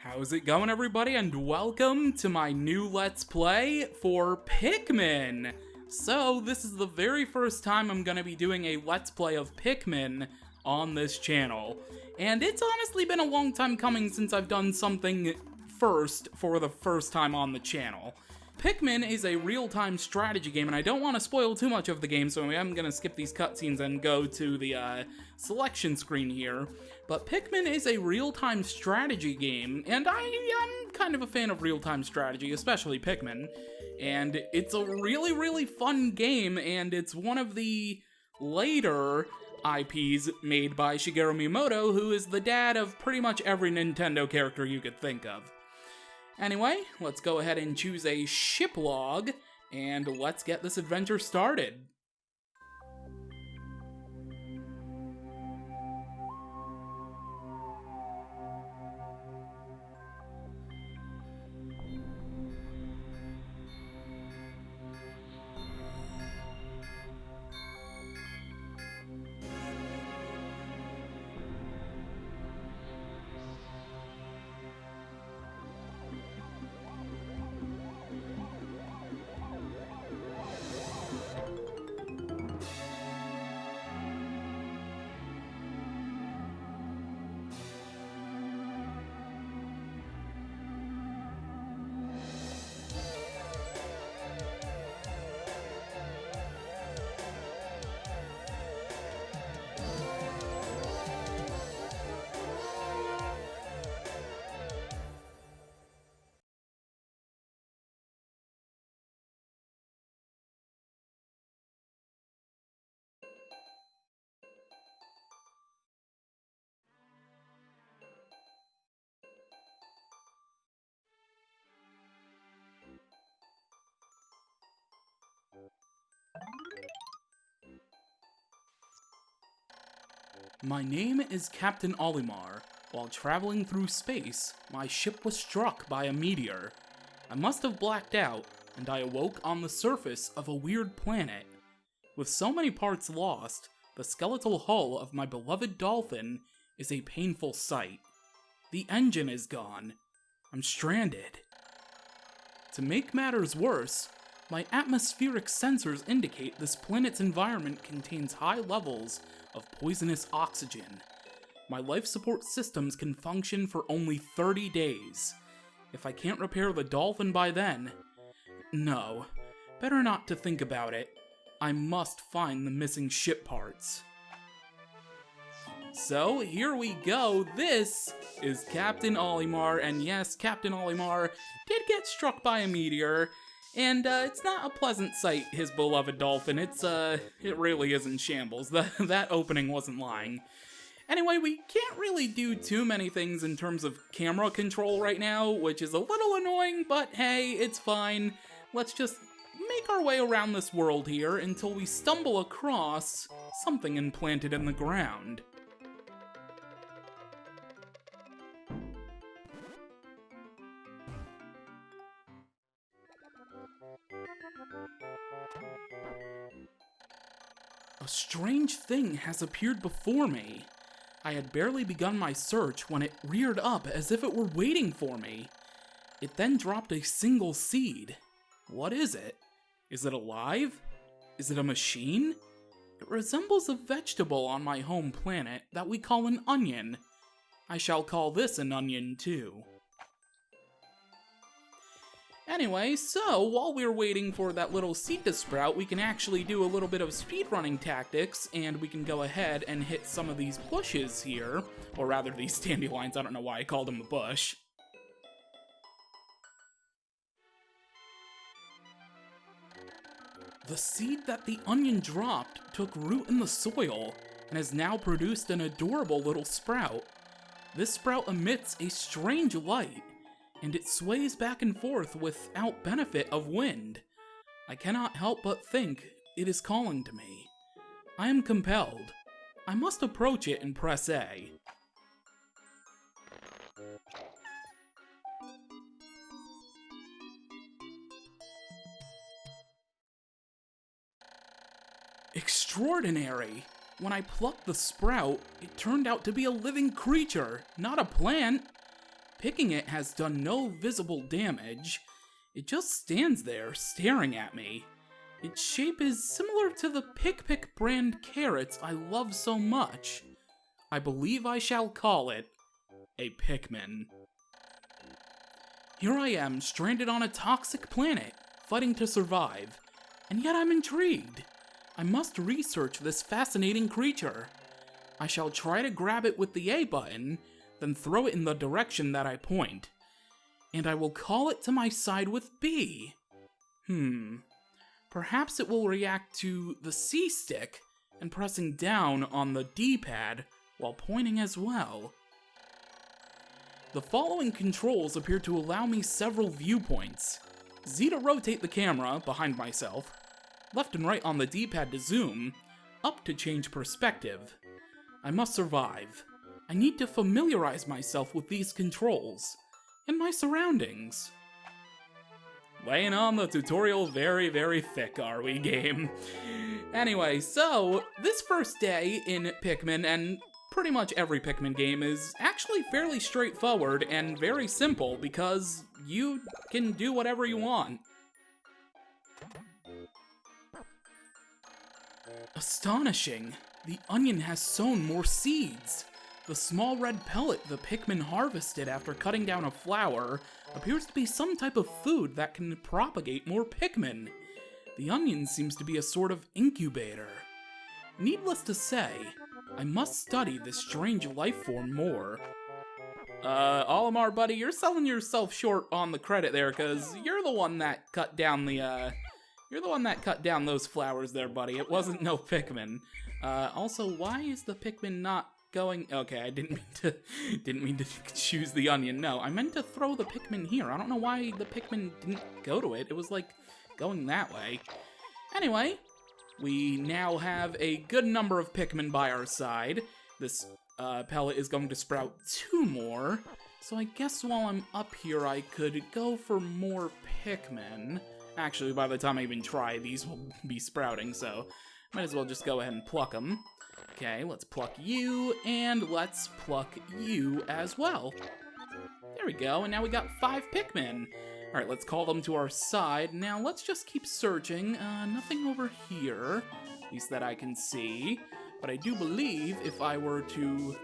How's it going, everybody, and welcome to my new Let's Play for Pikmin! So, this is the very first time I'm gonna be doing a Let's Play of Pikmin on this channel. And it's honestly been a long time coming since I've done something first for the first time on the channel. Pikmin is a real-time strategy game, and I don't want to spoil too much of the game, so I'm going to skip these cutscenes and go to the selection screen here. But Pikmin is a real-time strategy game, and I'm kind of a fan of real-time strategy, especially Pikmin. And it's a really, really fun game, and it's one of the later IPs made by Shigeru Miyamoto, who is the dad of pretty much every Nintendo character you could think of. Anyway, let's go ahead and choose a ship log, and let's get this adventure started. My name is Captain Olimar. While traveling through space, my ship was struck by a meteor. I must have blacked out, and I awoke on the surface of a weird planet. With so many parts lost, the skeletal hull of my beloved dolphin is a painful sight. The engine is gone. I'm stranded. To make matters worse, my atmospheric sensors indicate this planet's environment contains high levels of poisonous oxygen. My life support systems can function for only 30 days. If I can't repair the dolphin by then... No, better not to think about it. I must find the missing ship parts. So, here we go. This is Captain Olimar, and yes, Captain Olimar did get struck by a meteor. And, it's not a pleasant sight, his beloved dolphin. It really is in shambles. That opening wasn't lying. Anyway, we can't really do too many things in terms of camera control right now, which is a little annoying, but hey, it's fine. Let's just make our way around this world here until we stumble across something implanted in the ground. A strange thing has appeared before me. I had barely begun my search when it reared up as if it were waiting for me. It then dropped a single seed. What is it? Is it alive? Is it a machine? It resembles a vegetable on my home planet that we call an onion. I shall call this an onion too. Anyway, so while we're waiting for that little seed to sprout, we can actually do a little bit of speedrunning tactics, and we can go ahead and hit some of these bushes here, or rather these dandelions. I don't know why I called them a bush. The seed that the onion dropped took root in the soil, and has now produced an adorable little sprout. This sprout emits a strange light, and it sways back and forth without benefit of wind. I cannot help but think it is calling to me. I am compelled. I must approach it and press A. Extraordinary! When I plucked the sprout, it turned out to be a living creature, not a plant. picking it has done no visible damage. It just stands there, staring at me. Its shape is similar to the Pick brand carrots I love so much. I believe I shall call it a Pikmin. Here I am, stranded on a toxic planet, fighting to survive, and yet I'm intrigued. I must research this fascinating creature. I shall try to grab it with the A button, then throw it in the direction that I point. And I will call it to my side with B. Perhaps it will react to the C stick and pressing down on the D-pad while pointing as well. The following controls appear to allow me several viewpoints. Z to rotate the camera behind myself, left and right on the D-pad to zoom, up to change perspective. I must survive. I need to familiarize myself with these controls and my surroundings. Laying on the tutorial very, very thick, are we, game? Anyway, so this first day in Pikmin, and pretty much every Pikmin game, is actually fairly straightforward and very simple because you can do whatever you want. Astonishing! The onion has sown more seeds! The small red pellet the Pikmin harvested after cutting down a flower appears to be some type of food that can propagate more Pikmin. The onion seems to be a sort of incubator. Needless to say, I must study this strange life form more. Olimar, buddy, you're selling yourself short on the credit there, cause you're the one that cut down those flowers there, buddy. It wasn't no Pikmin. Also, why is the Pikmin not going? Okay, I didn't mean to choose the onion. No, I meant to throw the Pikmin here. I don't know why the Pikmin didn't go to it. It was like going that way. Anyway, we now have a good number of Pikmin by our side. This pellet is going to sprout 2 more. So I guess while I'm up here, I could go for more Pikmin. Actually, by the time I even try, these will be sprouting, so might as well just go ahead and pluck them. Okay, let's pluck you, and let's pluck you as well. There we go, and now we got 5 Pikmin. Alright, let's call them to our side. Now, let's just keep searching. Nothing over here, at least that I can see. But I do believe if I were to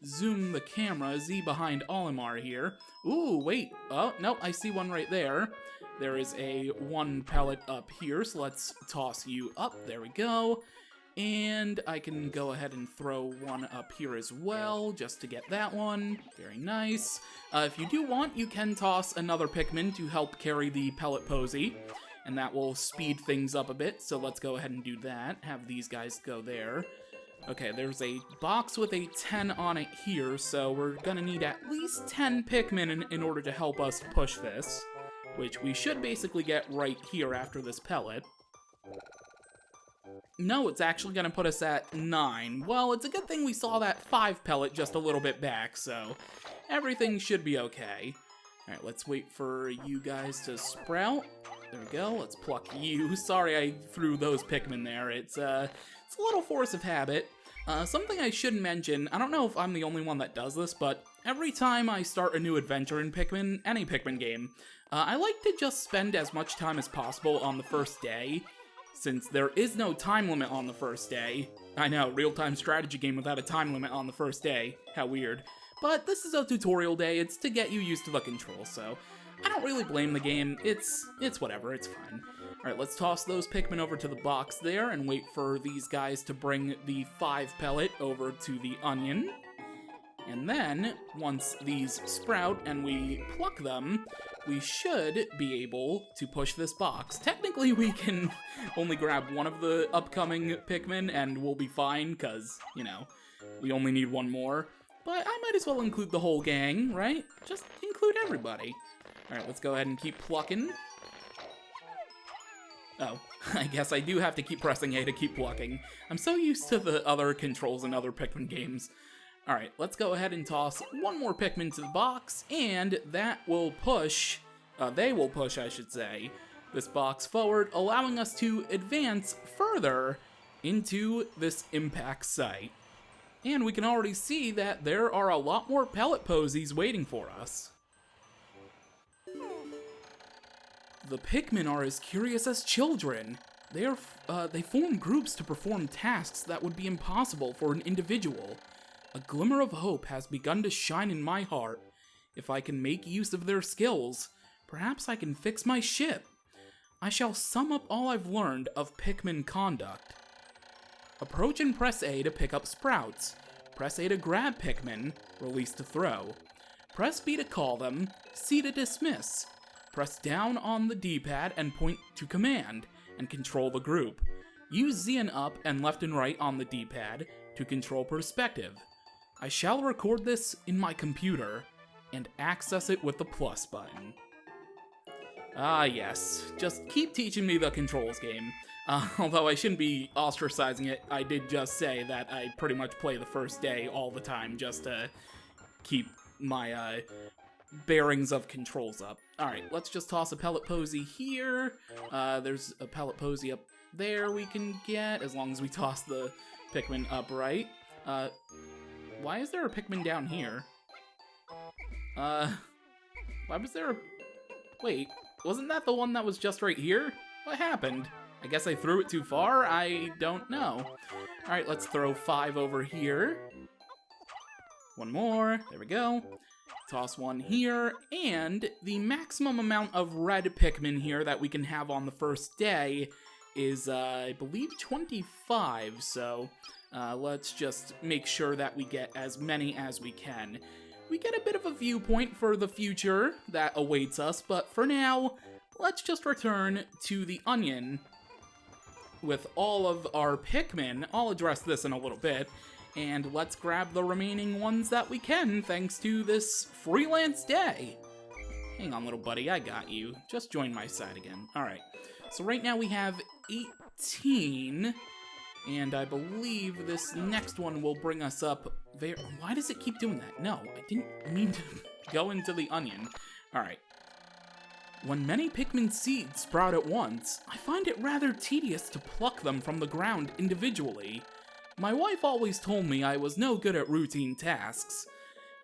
zoom the camera, Z behind Olimar here. Ooh, wait. Oh, nope, I see one right there. There is a 1 pellet up here, so let's toss you up. There we go. And I can go ahead and throw 1 up here as well, just to get that one. Very nice. If you do want, you can toss another Pikmin to help carry the pellet posy, and that will speed things up a bit, so let's go ahead and do that. Have these guys go there. Okay, there's a box with a 10 on it here, so we're gonna need at least 10 Pikmin in order to help us push this, which we should basically get right here after this pellet. No, it's actually gonna put us at 9. Well, it's a good thing we saw that 5 pellet just a little bit back, so everything should be okay. Alright, let's wait for you guys to sprout. There we go, let's pluck you. Sorry I threw those Pikmin there. It's a little force of habit. Something I should mention, I don't know if I'm the only one that does this, but every time I start a new adventure in Pikmin, any Pikmin game, I like to just spend as much time as possible on the first day, since there is no time limit on the first day. I know, real-time strategy game without a time limit on the first day. How weird. But this is a tutorial day, it's to get you used to the controls, so I don't really blame the game. It's whatever, it's fine. Alright, let's toss those Pikmin over to the box there and wait for these guys to bring the 5 pellet over to the onion. And then, once these sprout and we pluck them, we should be able to push this box. Technically, we can only grab 1 of the upcoming Pikmin and we'll be fine, because, you know, we only need 1 more. But I might as well include the whole gang, right? Just include everybody. Alright, let's go ahead and keep plucking. Oh, I guess I do have to keep pressing A to keep plucking. I'm so used to the other controls in other Pikmin games. Alright, let's go ahead and toss 1 more Pikmin to the box, and that will push, they will push, I should say, this box forward, allowing us to advance further into this impact site. And we can already see that there are a lot more pellet posies waiting for us. The Pikmin are as curious as children. They form groups to perform tasks that would be impossible for an individual. A glimmer of hope has begun to shine in my heart. If I can make use of their skills, perhaps I can fix my ship. I shall sum up all I've learned of Pikmin conduct. Approach and press A to pick up sprouts. Press A to grab Pikmin, release to throw. Press B to call them, C to dismiss. Press down on the D-pad and point to command, and control the group. Use Z and up and left and right on the D-pad to control perspective. I shall record this in my computer and access it with the plus button. Ah yes, just keep teaching me the controls game. Although I shouldn't be ostracizing it, I did just say that I pretty much play the first day all the time just to keep my bearings of controls up. Alright, let's just toss a pellet posy here. There's a pellet posy up there we can get, as long as we toss the Pikmin upright. Why is there a Pikmin down here? Why was there a... Wait, wasn't that the one that was just right here? What happened? I guess I threw it too far? I don't know. Alright, let's throw 5 over here. One more. There we go. Toss one here. And the maximum amount of red Pikmin here that we can have on the first day is, I believe, 25. So let's just make sure that we get as many as we can. We get a bit of a viewpoint for the future that awaits us, but for now, let's just return to the onion with all of our Pikmin. I'll address this in a little bit, and let's grab the remaining ones that we can thanks to this freelance day. Hang on, little buddy, I got you. Just join my side again. Alright, so right now we have 18, and I believe this next one will bring us up there. Why does it keep doing that? No, I didn't mean to go into the onion. Alright. When many Pikmin seeds sprout at once, I find it rather tedious to pluck them from the ground individually. My wife always told me I was no good at routine tasks.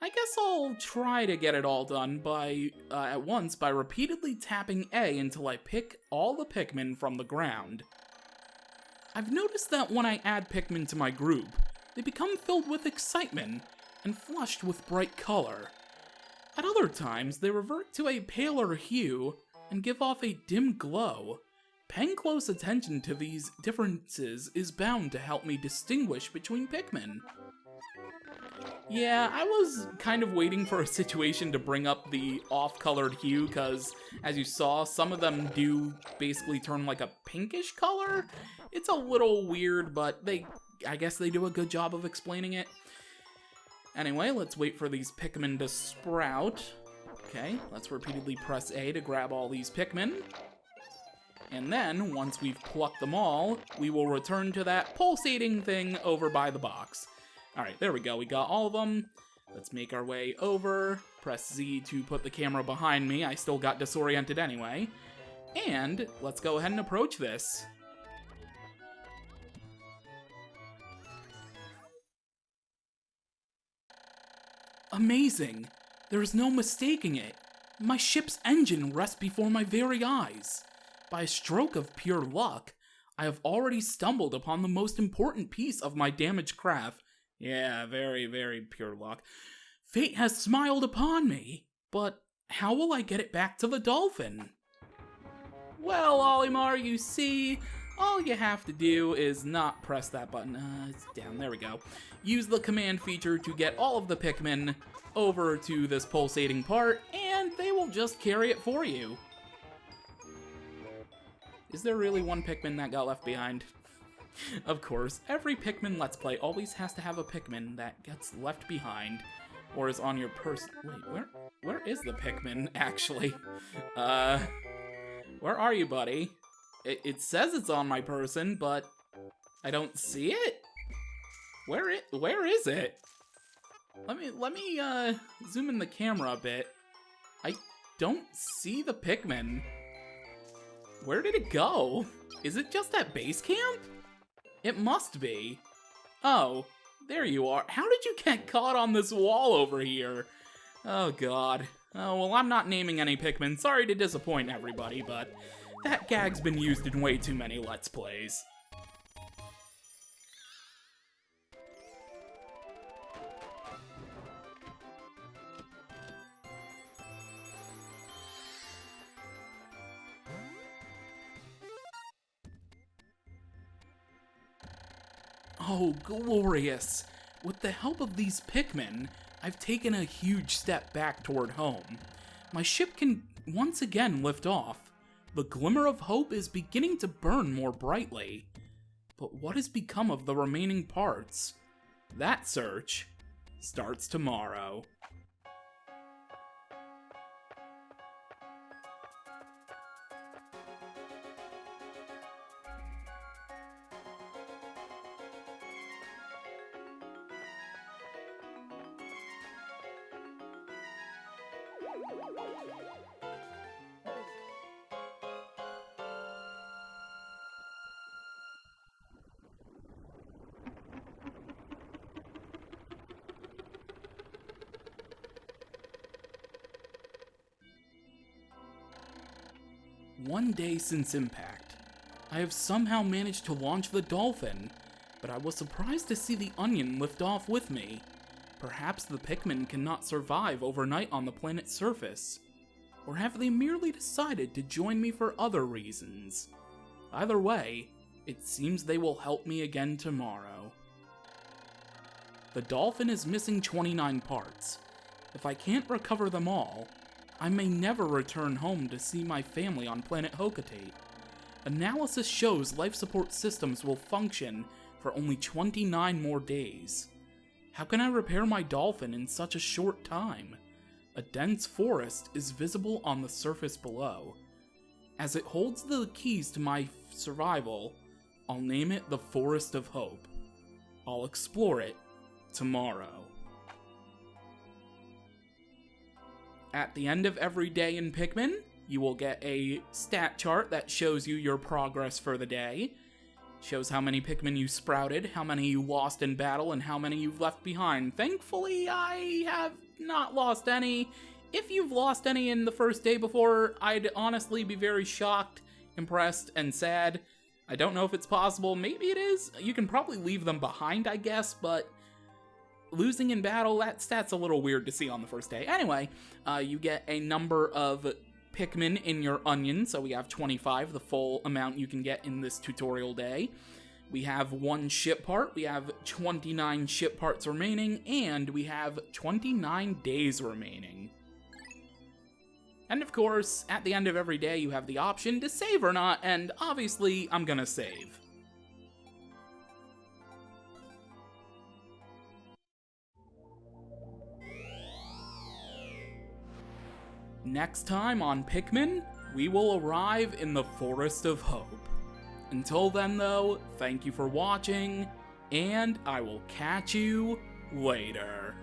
I guess I'll try to get it all done at once by repeatedly tapping A until I pick all the Pikmin from the ground. I've noticed that when I add Pikmin to my group, they become filled with excitement and flushed with bright color. At other times, they revert to a paler hue and give off a dim glow. Paying close attention to these differences is bound to help me distinguish between Pikmin. Yeah, I was kind of waiting for a situation to bring up the off-colored hue, because, as you saw, some of them do basically turn like a pinkish color. It's a little weird, but I guess they do a good job of explaining it. Anyway, let's wait for these Pikmin to sprout. Okay, let's repeatedly press A to grab all these Pikmin. And then, once we've plucked them all, we will return to that pulsating thing over by the box. Alright, there we go, we got all of them. Let's make our way over. Press Z to put the camera behind me. I still got disoriented anyway. And let's go ahead and approach this. Amazing! There is no mistaking it. My ship's engine rests before my very eyes. By a stroke of pure luck, I have already stumbled upon the most important piece of my damaged craft. Yeah, very, very pure luck. Fate has smiled upon me, but how will I get it back to the dolphin? Well, Olimar, you see, all you have to do is not press that button. It's down, there we go. Use the command feature to get all of the Pikmin over to this pulsating part, and they will just carry it for you. Is there really one Pikmin that got left behind? Of course, every Pikmin Let's Play always has to have a Pikmin that gets left behind, or is on your person. Wait, where is the Pikmin, actually? Where are you, buddy? It says it's on my person, but I don't see it? Where is it? Let me zoom in the camera a bit. I don't see the Pikmin. Where did it go? Is it just at base camp? It must be. Oh, there you are. How did you get caught on this wall over here? Oh god. Oh, well, I'm not naming any Pikmin. Sorry to disappoint everybody, but that gag's been used in way too many Let's Plays. Oh, glorious! With the help of these Pikmin, I've taken a huge step back toward home. My ship can once again lift off. The glimmer of hope is beginning to burn more brightly. But what has become of the remaining parts? That search starts tomorrow. One day since impact, I have somehow managed to launch the Dolphin, but I was surprised to see the Onion lift off with me. Perhaps the Pikmin cannot survive overnight on the planet's surface. Or have they merely decided to join me for other reasons? Either way, it seems they will help me again tomorrow. The Dolphin is missing 29 parts. If I can't recover them all, I may never return home to see my family on planet Hocotate. Analysis shows life support systems will function for only 29 more days. How can I repair my Dolphin in such a short time? A dense forest is visible on the surface below. As it holds the keys to my survival, I'll name it the Forest of Hope. I'll explore it tomorrow. At the end of every day in Pikmin, you will get a stat chart that shows you your progress for the day. Shows how many Pikmin you sprouted, how many you lost in battle, and how many you've left behind. Thankfully, I have not lost any. If you've lost any in the first day before, I'd honestly be very shocked, impressed, and sad. I don't know if it's possible. Maybe it is. You can probably leave them behind, I guess, but losing in battle, that stat's a little weird to see on the first day. Anyway, you get a number of Pikmin in your Onion, so we have 25, the full amount you can get in this tutorial day. We have 1 ship part, we have 29 ship parts remaining, and we have 29 days remaining. And of course, at the end of every day, you have the option to save or not, and obviously, I'm gonna save. Next time on Pikmin, we will arrive in the Forest of Hope. Until then though, thank you for watching, and I will catch you later.